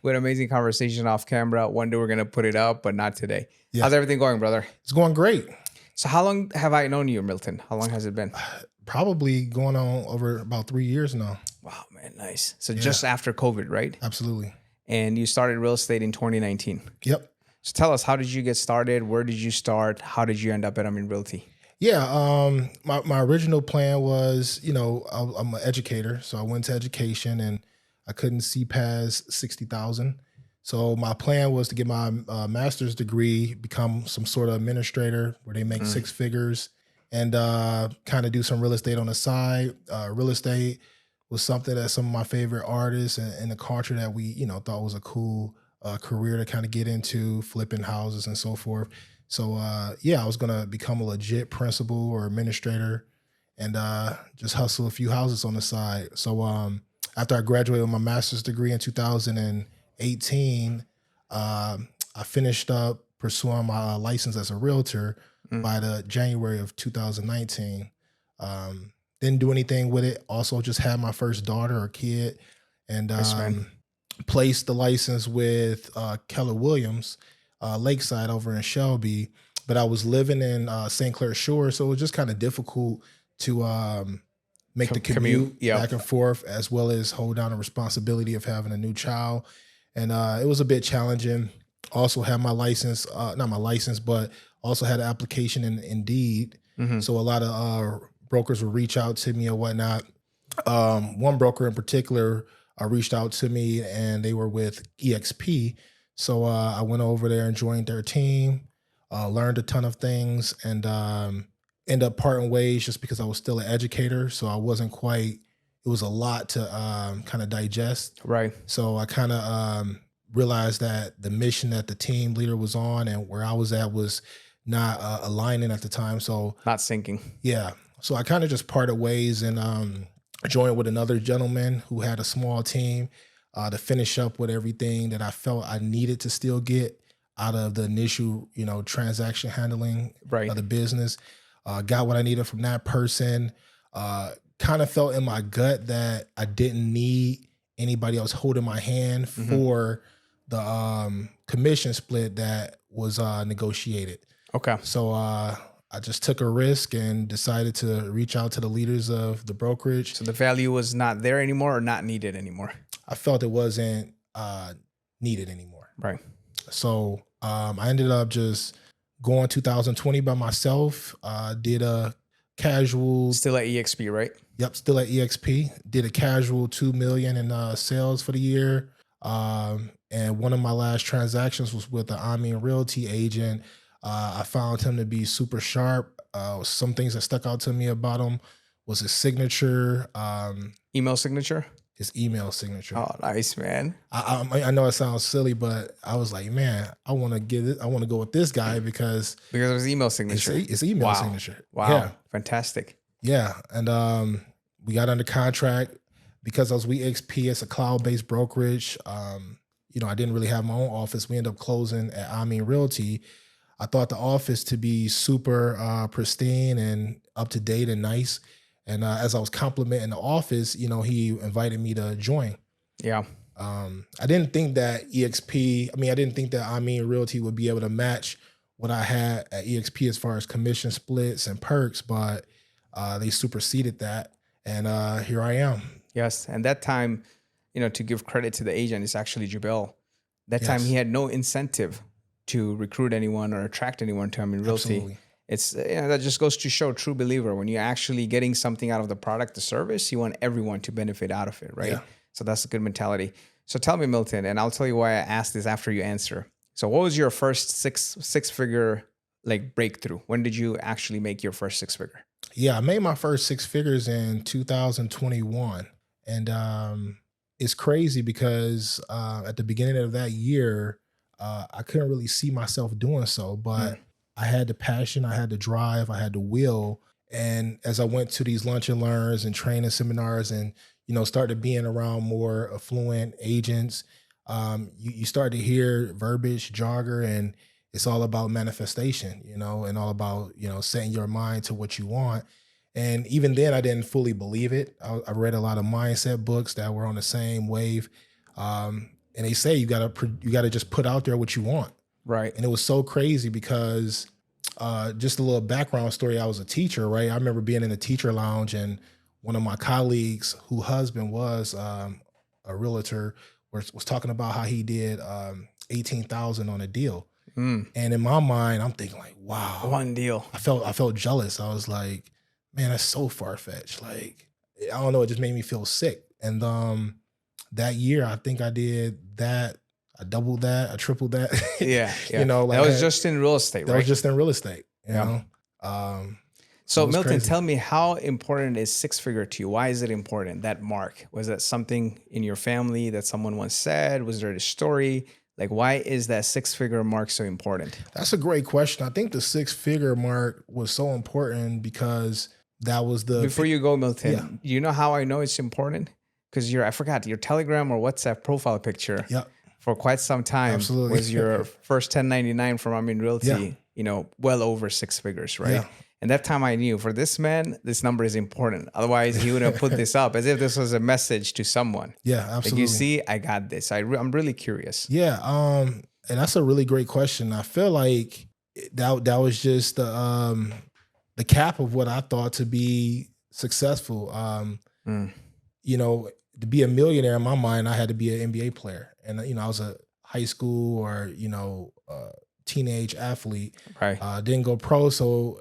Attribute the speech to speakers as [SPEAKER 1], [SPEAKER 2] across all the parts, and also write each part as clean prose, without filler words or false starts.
[SPEAKER 1] We had an amazing conversation off camera. One day we're going to put it up, but not today.
[SPEAKER 2] Yeah.
[SPEAKER 1] How's everything going, brother?
[SPEAKER 2] It's going great.
[SPEAKER 1] So how long have I known you, Milton? How long has it been?
[SPEAKER 2] Probably going on over about 3 years now.
[SPEAKER 1] Wow, man, nice. So just after COVID, right?
[SPEAKER 2] Absolutely.
[SPEAKER 1] And you started real estate in 2019.
[SPEAKER 2] Yep.
[SPEAKER 1] So tell us, how did you get started? Where did you start? How did you end up at Amin Realty?
[SPEAKER 2] Yeah. My original plan was, I'm an educator, so I went to education and I couldn't see past 60,000. So my plan was to get my master's degree, become some sort of administrator where they make six figures, and kind of do some real estate on the side. Real estate was something that some of my favorite artists and the culture that we, thought was a cool career to kind of get into, flipping houses and so forth. So I was gonna become a legit principal or administrator and just hustle a few houses on the side. So after I graduated with my master's degree in 2018, I finished up pursuing my license as a realtor by the January of 2019. Didn't do anything with it. Also just had my first daughter or kid and placed the license with Keller Williams, Lakeside over in Shelby. But I was living in St. Clair Shores, so it was just kind of difficult to make the commute back and forth, as well as hold down the responsibility of having a new child. And it was a bit challenging. Also had my license, not my license, but also had an application in Indeed. So a lot of brokers would reach out to me or whatnot. One broker in particular reached out to me and they were with EXP. So I went over there and joined their team, learned a ton of things, and ended up parting ways just because I was still an educator. So I wasn't quite, it was a lot to kind of digest.
[SPEAKER 1] Right.
[SPEAKER 2] So I kind of realized that the mission that the team leader was on and where I was at was not aligning at the time. So
[SPEAKER 1] not syncing.
[SPEAKER 2] Yeah. So I kind of just parted ways and joined with another gentleman who had a small team to finish up with everything that I felt I needed to still get out of the initial, transaction handling of the business. Got what I needed from that person. Kind of felt in my gut that I didn't need anybody else holding my hand for the commission split that was negotiated.
[SPEAKER 1] Okay.
[SPEAKER 2] So I just took a risk and decided to reach out to the leaders of the brokerage.
[SPEAKER 1] So the value was not there anymore or not needed anymore?
[SPEAKER 2] I felt it wasn't needed anymore.
[SPEAKER 1] Right.
[SPEAKER 2] So I ended up just going 2020 by myself. Did a casual.
[SPEAKER 1] Still at EXP, right?
[SPEAKER 2] Yep, still at EXP. Did a casual $2 million in sales for the year. And one of my last transactions was with the Amin Realty agent. I found him to be super sharp. Some things that stuck out to me about him was his signature.
[SPEAKER 1] Email signature?
[SPEAKER 2] His email signature.
[SPEAKER 1] Oh, nice, man.
[SPEAKER 2] I know it sounds silly, but I was like, man, I want to get it. I want to go with this guy because
[SPEAKER 1] it was email signature.
[SPEAKER 2] It's email signature.
[SPEAKER 1] Wow.
[SPEAKER 2] Yeah.
[SPEAKER 1] Fantastic.
[SPEAKER 2] Yeah. And we got under contract because I was with EXP. It's a cloud-based brokerage. I didn't really have my own office. We ended up closing at Amin Realty. I thought the office to be super pristine and up to date and nice. And as I was complimenting the office, he invited me to join.
[SPEAKER 1] Yeah.
[SPEAKER 2] I didn't think that I didn't think that Amin Realty would be able to match what I had at EXP as far as commission splits and perks, but they superseded that. And here I am.
[SPEAKER 1] Yes. And that time, to give credit to the agent, it's actually Jabel. That time he had no incentive to recruit anyone or attract anyone to Amin Realty.
[SPEAKER 2] Absolutely.
[SPEAKER 1] It's that just goes to show true believer. When you're actually getting something out of the product, the service, you want everyone to benefit out of it, right?
[SPEAKER 2] Yeah.
[SPEAKER 1] So that's a good mentality. So tell me, Milton, and I'll tell you why I asked this after you answer. So what was your first six-figure breakthrough? When did you actually make your first six-figure?
[SPEAKER 2] Yeah, I made my first six figures in 2021. And it's crazy because at the beginning of that year, I couldn't really see myself doing so, but I had the passion, I had the drive, I had the will. And as I went to these lunch and learns and training seminars and, started being around more affluent agents, you start to hear verbiage, jargon, and it's all about manifestation, and all about, setting your mind to what you want. And even then I didn't fully believe it. I read a lot of mindset books that were on the same wave. and they say you gotta just put out there what you want.
[SPEAKER 1] Right.
[SPEAKER 2] And it was so crazy because just a little background story. I was a teacher, right? I remember being in the teacher lounge, and one of my colleagues, whose husband was a realtor, was talking about how he did 18,000 on a deal.
[SPEAKER 1] Mm.
[SPEAKER 2] And in my mind, I'm thinking like, wow,
[SPEAKER 1] One deal.
[SPEAKER 2] I felt jealous. I was like, man, that's so far fetched. Like, I don't know, it just made me feel sick. And that year, I think I did that. I doubled that. I tripled that.
[SPEAKER 1] Yeah.
[SPEAKER 2] You know, like
[SPEAKER 1] that was just in real estate,
[SPEAKER 2] that
[SPEAKER 1] right?
[SPEAKER 2] was just in real estate. You
[SPEAKER 1] Yeah.
[SPEAKER 2] know.
[SPEAKER 1] So
[SPEAKER 2] it was
[SPEAKER 1] Milton,
[SPEAKER 2] crazy.
[SPEAKER 1] tell me, how important is six figure to you? Why is it important? That mark, was that something in your family that someone once said? Was there a story? Like, why is that six figure mark so important?
[SPEAKER 2] That's a great question. I think the 6-figure mark was so important because that was the
[SPEAKER 1] Before you go, Milton,
[SPEAKER 2] Yeah.
[SPEAKER 1] you know how I know it's important? Because I forgot, your Telegram or WhatsApp profile picture
[SPEAKER 2] Yeah,
[SPEAKER 1] for quite some time
[SPEAKER 2] Absolutely.
[SPEAKER 1] was your first 1099 from Amin Realty,
[SPEAKER 2] Yeah.
[SPEAKER 1] you know, well over six figures, right?
[SPEAKER 2] Yeah.
[SPEAKER 1] And that time I knew, for this man, this number is important. Otherwise, he would have put this up as if this was a message to someone.
[SPEAKER 2] yeah,
[SPEAKER 1] Like,
[SPEAKER 2] absolutely.
[SPEAKER 1] you see, I got this. I'm really curious.
[SPEAKER 2] Yeah, and that's a really great question. I feel like that was just the cap of what I thought to be successful.
[SPEAKER 1] Mm.
[SPEAKER 2] You know, to be a millionaire in my mind, I had to be an NBA player, and you know, I was a high school or teenage athlete.
[SPEAKER 1] Right.
[SPEAKER 2] Didn't go pro, so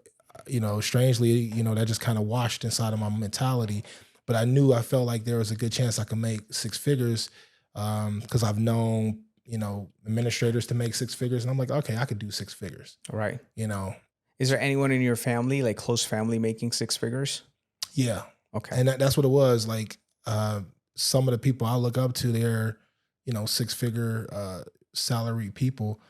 [SPEAKER 2] you know, strangely, you know, that just kind of washed inside of my mentality. But I felt like there was a good chance I could make six figures because I've known, you know, administrators to make six figures, and I'm like, okay, I could do six figures.
[SPEAKER 1] Right.
[SPEAKER 2] You know,
[SPEAKER 1] Is there anyone in your family, like close family, making six figures?
[SPEAKER 2] yeah,
[SPEAKER 1] Okay.
[SPEAKER 2] and that's what it was. Like some of the people I look up to, they're, you know, 6-figure salary people,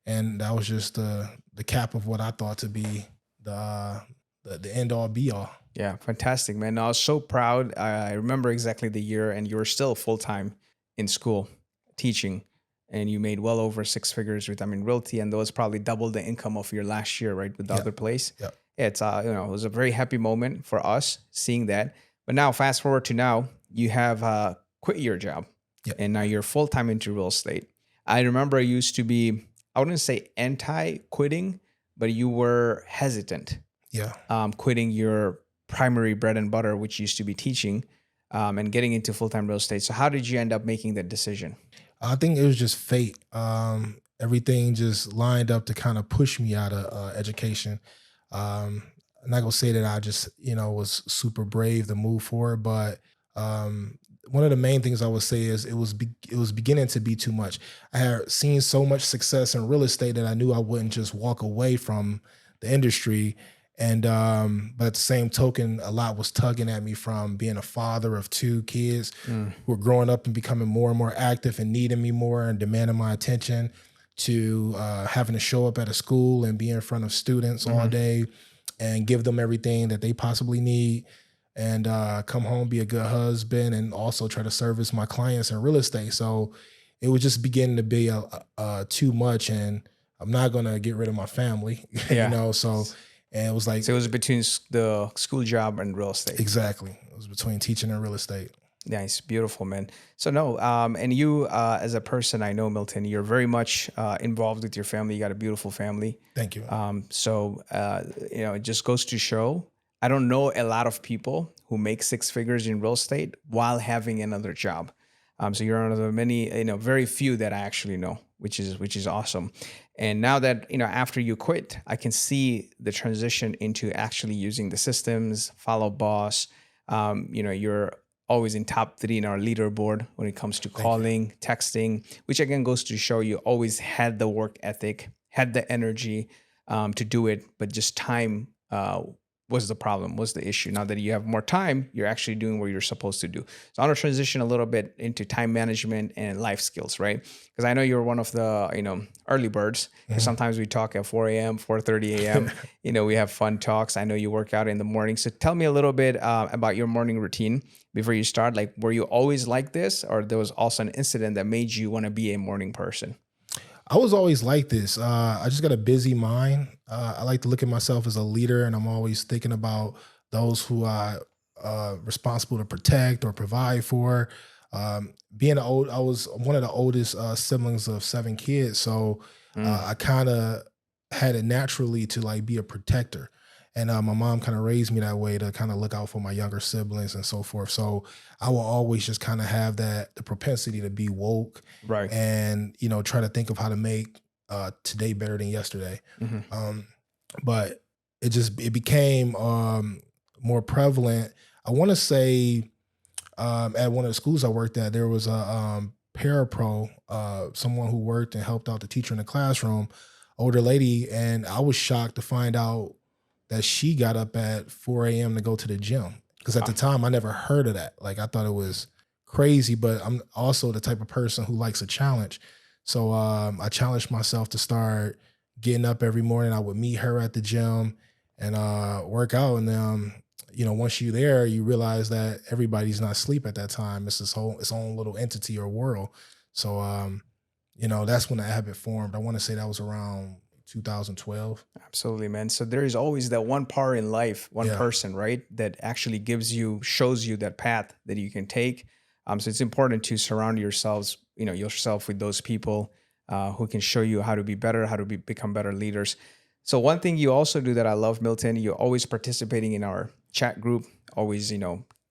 [SPEAKER 2] and that was just the cap of what I thought to be the end all be all.
[SPEAKER 1] Yeah, fantastic, man. I was so proud. I remember exactly the year, and you were still full time in school teaching, and you made well over six figures with Realty, and those probably doubled the income of your last year, right, with the
[SPEAKER 2] Yeah.
[SPEAKER 1] other place.
[SPEAKER 2] Yeah.
[SPEAKER 1] It's you know, it was a very happy moment for us seeing that. But now, fast forward to now, you have quit your job,
[SPEAKER 2] Yeah.
[SPEAKER 1] and now you're full time into real estate. I remember I used to be, I wouldn't say anti quitting, but you were hesitant
[SPEAKER 2] Yeah.
[SPEAKER 1] quitting your primary bread and butter, which used to be teaching, and getting into full-time real estate. So how did you end up making that decision?
[SPEAKER 2] I think it was just fate. Everything just lined up to kind of push me out of education. I'm not gonna say that I just, you know, was super brave to move forward, but one of the main things I would say is it was beginning to be too much. I had seen so much success in real estate that I knew I wouldn't just walk away from the industry. And but at the same token, a lot was tugging at me from being a father of 2 kids who were growing up and becoming more and more active and needing me more and demanding my attention, to having to show up at a school and be in front of students all day and give them everything that they possibly need, and come home, be a good husband, and also try to service my clients in real estate. So it was just beginning to be too much, and I'm not gonna get rid of my family,
[SPEAKER 1] Yeah.
[SPEAKER 2] you know. So, and it was like,
[SPEAKER 1] So it was between the school job and real estate.
[SPEAKER 2] exactly, it was between teaching and real estate.
[SPEAKER 1] Nice, beautiful, man. So no, and you as a person, I know, Milton, you're very much involved with your family. You got a beautiful family.
[SPEAKER 2] Thank you.
[SPEAKER 1] So you know, it just goes to show, I don't know a lot of people who make six figures in real estate while having another job. So you're one of the many, you know, very few that I actually know, which is awesome. And now that, you know, after you quit, I can see the transition into actually using the systems, follow boss. You know, you're always in top 3 in our leaderboard when it comes to calling, texting, which again goes to show you always had the work ethic, had the energy to do it, but just time was the problem, was the issue. Now that you have more time, you're actually doing what you're supposed to do. So I want to transition a little bit into time management and life skills, right? Because I know you're one of the, you know, early birds. Sometimes we talk at 4 a.m., 4:30 a.m. You know, we have fun talks. I know you work out in the morning. So tell me a little bit about your morning routine before you start. Like, were you always like this, or there was also an incident that made you want to be a morning person?
[SPEAKER 2] I was always like this. I just got a busy mind. I like to look at myself as a leader, and I'm always thinking about those who I responsible to protect or provide for. Being old, I was one of the oldest siblings of 7 kids, so
[SPEAKER 1] Mm,
[SPEAKER 2] I kind of had it naturally to like be a protector. And my mom kind of raised me that way to kind of look out for my younger siblings and so forth. So I will always just kind of have that the propensity to be woke
[SPEAKER 1] right.
[SPEAKER 2] and try to think of how to make today better than yesterday.
[SPEAKER 1] Hmm.
[SPEAKER 2] Um, but it became more prevalent. I want to say at one of the schools I worked at, there was a parapro, someone who worked and helped out the teacher in the classroom, older lady, and I was shocked to find out that she got up at 4 a.m. to go to the gym. Because at the
[SPEAKER 1] Wow.
[SPEAKER 2] time, I never heard of that. Like I thought it was crazy, but I'm also the type of person who likes a challenge. So I challenged myself to start getting up every morning. I would meet her at the gym and work out, and once you're there, you realize that everybody's not asleep at that time. It's its own little entity or world. So that's when the habit formed. I want to say that was around 2012.
[SPEAKER 1] Absolutely, man. So there is always that one part in life, one
[SPEAKER 2] Yeah.
[SPEAKER 1] person, right, that actually shows you that path that you can take. So it's important to surround yourself with those people who can show you how to be better, how to become better leaders. So one thing you also do that I love, Milton, you're always participating in our chat group, always,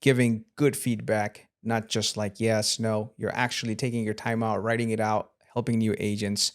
[SPEAKER 1] giving good feedback, not just like yes, no. You're actually taking your time out, writing it out, helping new agents,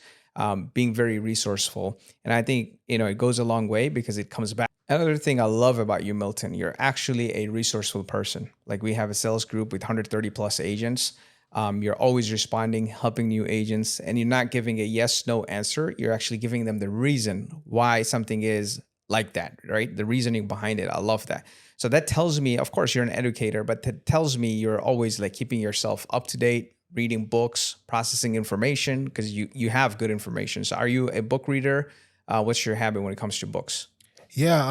[SPEAKER 1] being very resourceful. And I think, it goes a long way because it comes back. Another thing I love about you, Milton, you're actually a resourceful person. Like we have a sales group with 130 plus agents. You're always responding, helping new agents, and you're not giving a yes, no answer. You're actually giving them the reason why something is like that, right? The reasoning behind it. I love that. So that tells me, of course, you're an educator, but that tells me you're always like keeping yourself up to date, reading books, processing information because you have good information. So are you a book reader? What's your habit when it comes to books?
[SPEAKER 2] Yeah,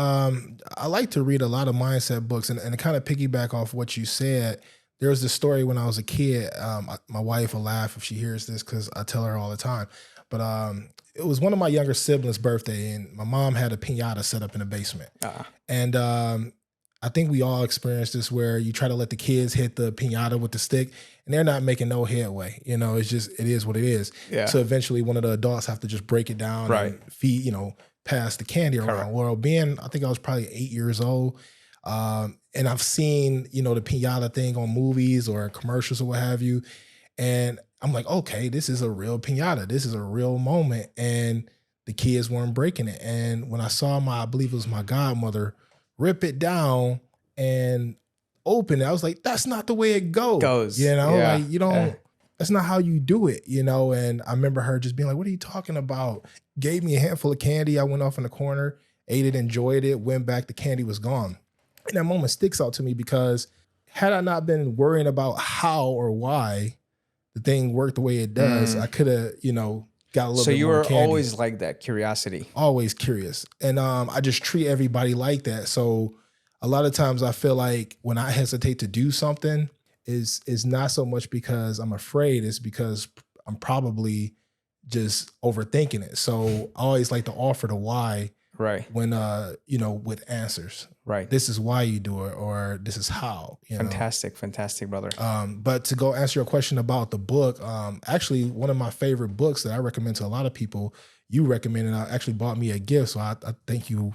[SPEAKER 2] I like to read a lot of mindset books, and to kind of piggyback off what you said. There was this story when I was a kid. My wife will laugh if she hears this because I tell her all the time. But it was one of my younger siblings' birthday, and my mom had a pinata set up in the basement.
[SPEAKER 1] Uh,
[SPEAKER 2] And I think we all experienced this where you try to let the kids hit the pinata with the stick, and they're not making no headway. It's just it is what it is.
[SPEAKER 1] yeah,
[SPEAKER 2] So eventually, one of the adults have to just break it down
[SPEAKER 1] right.
[SPEAKER 2] and feed, pass the candy around.
[SPEAKER 1] Correct.
[SPEAKER 2] Well, I think I was probably 8 years old, and I've seen the pinata thing on movies or commercials or what have you, and I'm like, okay, this is a real pinata. This is a real moment, and the kids weren't breaking it. And when I saw I believe it was my godmother, rip it down and open it, I was like, that's not the way it go.
[SPEAKER 1] Goes.
[SPEAKER 2] Like
[SPEAKER 1] Yeah.
[SPEAKER 2] you
[SPEAKER 1] Yeah.
[SPEAKER 2] don't. That's not how you do it. And I remember her just being like, "What are you talking about?" Gave me a handful of candy. I went off in the corner, ate it, enjoyed it, went back. The candy was gone. And that moment sticks out to me because had I not been worrying about how or why the thing worked the way it does, I
[SPEAKER 1] Mm.
[SPEAKER 2] could have, got a little
[SPEAKER 1] So
[SPEAKER 2] bit
[SPEAKER 1] you
[SPEAKER 2] more
[SPEAKER 1] were
[SPEAKER 2] candy.
[SPEAKER 1] always like that curiosity.
[SPEAKER 2] Always curious. And I just treat everybody like that. So a lot of times I feel like when I hesitate to do something is not so much because I'm afraid, it's because I'm probably just overthinking it. So I always like to offer the why
[SPEAKER 1] Right.
[SPEAKER 2] when with answers.
[SPEAKER 1] Right.
[SPEAKER 2] This is why you do it, or this is how.
[SPEAKER 1] Fantastic. Fantastic, brother.
[SPEAKER 2] But to go answer your question about the book, actually one of my favorite books that I recommend to a lot of people, you recommended, actually bought me a gift. So I thank you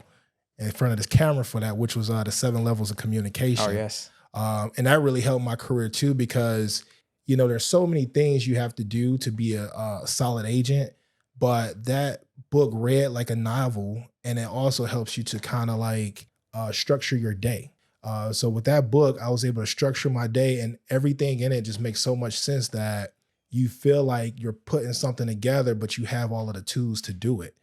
[SPEAKER 2] in front of this camera for that, which was the 7 levels of
[SPEAKER 1] Oh,
[SPEAKER 2] communication.
[SPEAKER 1] yes.
[SPEAKER 2] And that really helped my career too, because, there's so many things you have to do to be a solid agent, but that book read like a novel, and it also helps you to kind of like structure your day. So with that book, I was able to structure my day, and everything in it just makes so much sense that you feel like you're putting something together, but you have all of the tools to do it.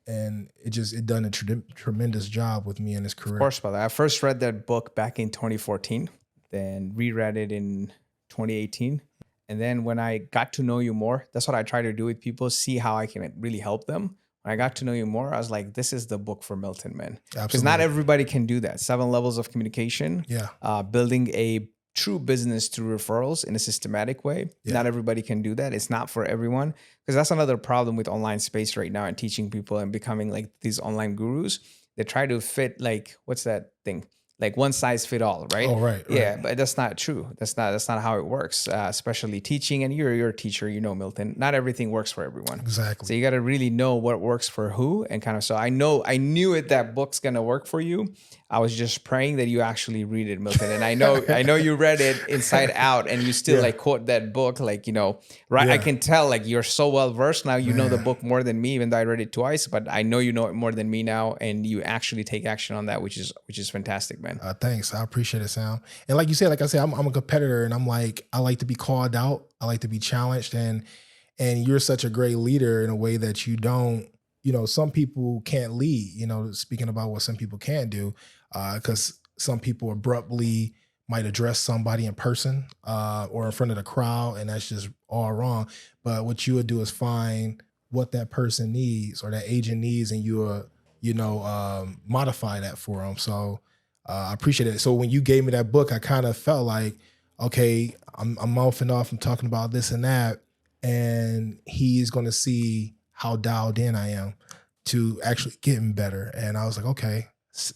[SPEAKER 2] And it done a tremendous job with me in this
[SPEAKER 1] Of
[SPEAKER 2] career.
[SPEAKER 1] course, brother. I first read that book back in 2014, then reread it in 2018. And then when I got to know you more, that's what I try to do with people, see how I can really help them. When I got to know you more, I was like, this is the book for Milton, man. Because not
[SPEAKER 2] Absolutely.
[SPEAKER 1] everybody can do that. 7 levels of communication,
[SPEAKER 2] Yeah.
[SPEAKER 1] building a true business through referrals in a systematic way.
[SPEAKER 2] Yeah.
[SPEAKER 1] Not everybody can do that. It's not for everyone. Because that's another problem with online space right now and teaching people and becoming like these online gurus. They try to fit like, what's that thing? like one size fit all, right?
[SPEAKER 2] Oh, right,
[SPEAKER 1] Yeah,
[SPEAKER 2] right.
[SPEAKER 1] but that's not true. That's not how it works. Especially teaching, and you're a teacher, Milton. Not everything works for everyone. So
[SPEAKER 2] Exactly.
[SPEAKER 1] you got to really know what works for who, and kind of. So I knew it that book's gonna work for you. I was just praying that you actually read it, Milton. And I know you read it inside out, and you still
[SPEAKER 2] Yeah,
[SPEAKER 1] like quote that book, like right? I
[SPEAKER 2] yeah,
[SPEAKER 1] can tell like you're so well versed now. You know the
[SPEAKER 2] man.
[SPEAKER 1] book more than me, even though I read it twice. But I know you know it more than me now, and you actually take action on that, which is fantastic, man.
[SPEAKER 2] Thanks. I appreciate it, Sam. And like you said, like I said, I'm a competitor, and I like to be called out. I like to be challenged, and you're such a great leader in a way that you don't. Some people can't lead. Speaking about what some people can do, because some people abruptly might address somebody in person or in front of the crowd, and that's just all wrong. But what you would do is find what that person needs or that agent needs, and you will, modify that for them. So I appreciate it. So when you gave me that book, I kind of felt like, okay, I'm mouthing off, I'm talking about this and that, and he's going to see how dialed in I am to actually getting better. And I was like, okay,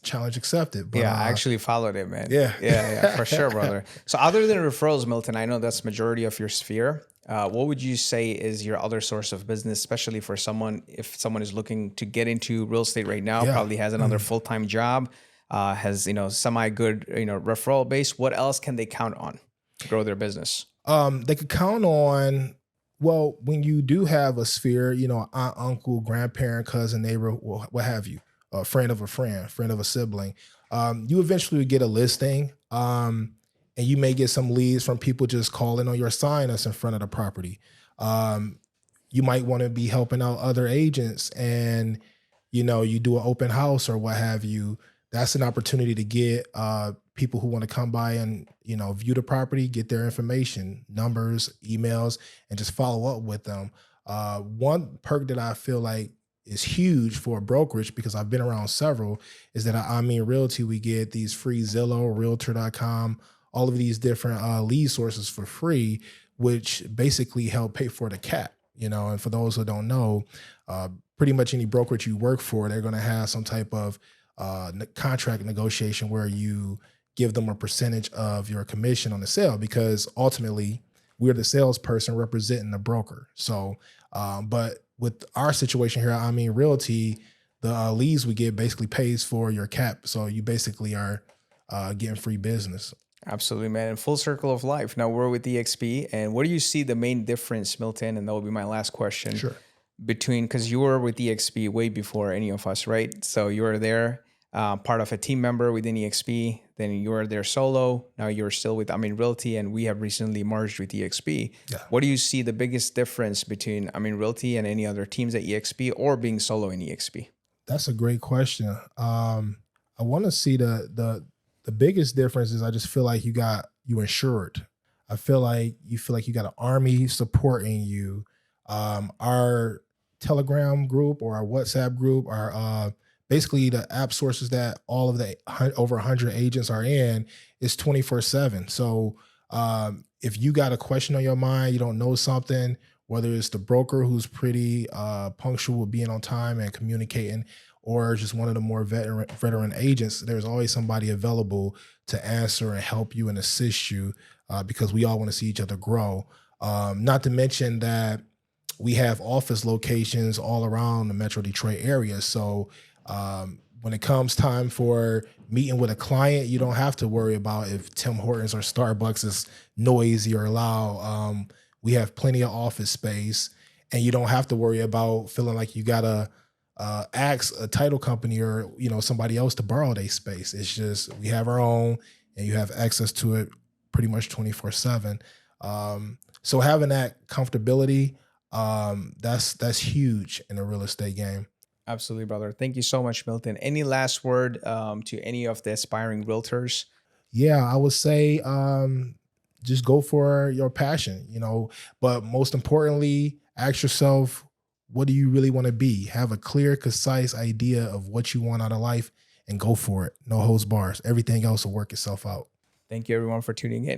[SPEAKER 2] challenge accepted. But
[SPEAKER 1] Yeah, I actually followed it, man.
[SPEAKER 2] yeah,
[SPEAKER 1] Yeah, for sure, brother. So other than referrals, Milton, I know that's majority of your sphere. What would you say is your other source of business, especially for someone, if someone is looking to get into real estate right now,
[SPEAKER 2] yeah.
[SPEAKER 1] probably has another full-time job, has, semi good, referral base. What else can they count on to grow their business?
[SPEAKER 2] They could count on, well, when you do have a sphere, aunt, uncle, grandparent, cousin, neighbor, what have you, a friend of a friend of a sibling, you eventually get a listing, and you may get some leads from people just calling on your sign that's in front of the property. Um, you might want to be helping out other agents, and you do an open house or what have you. That's an opportunity to get people who want to come by and view the property, get their information, numbers, emails, and just follow up with them. One perk that I feel like is huge for a brokerage, because I've been around several, is that at Amin Realty, we get these free Zillow, Realtor.com, all of these different lead sources for free, which basically help pay for the cap. And for those who don't know, pretty much any brokerage you work for, they're going to have some type of contract negotiation where you give them a percentage of your commission on the sale, because ultimately we're the salesperson representing the broker. So, but with our situation here, I mean, Realty, the leads we get basically pays for your cap. So you basically are getting free business.
[SPEAKER 1] Absolutely, man. And full circle of life. Now we're with EXP, and what do you see the main difference, Milton? And that will be my last question
[SPEAKER 2] Sure.
[SPEAKER 1] between, because you were with EXP way before any of us, right? So you were there, part of a team member within EXP. Then you were there solo. Now you're still with Amin Realty, and we have recently merged with EXP.
[SPEAKER 2] Yeah.
[SPEAKER 1] What do you see the biggest difference between Amin Realty and any other teams at EXP, or being solo in EXP?
[SPEAKER 2] That's a great question. I want to see the biggest difference is I just feel like you insured. I feel like you got an army supporting you. Our Telegram group or our WhatsApp group are basically the app sources that all of the over 100 agents are in is 24/7. So if you got a question on your mind, you don't know something, whether it's the broker who's pretty punctual with being on time and communicating, or just one of the more veteran agents, there's always somebody available to answer and help you and assist you, because we all want to see each other grow. Not to mention that we have office locations all around the Metro Detroit area. So when it comes time for meeting with a client, you don't have to worry about if Tim Hortons or Starbucks is noisy or loud. We have plenty of office space, and you don't have to worry about feeling like you gotta ask a title company or somebody else to borrow their space. It's just we have our own, and you have access to it pretty much 24/7. So having that comfortability, that's huge in the real estate game.
[SPEAKER 1] Absolutely, brother. Thank you so much, Milton. Any last word to any of the aspiring realtors?
[SPEAKER 2] Yeah, I would say just go for your passion, but most importantly, ask yourself, what do you really want to be? Have a clear, concise idea of what you want out of life and go for it. No holds bars. Everything else will work itself out.
[SPEAKER 1] Thank you, everyone, for tuning in.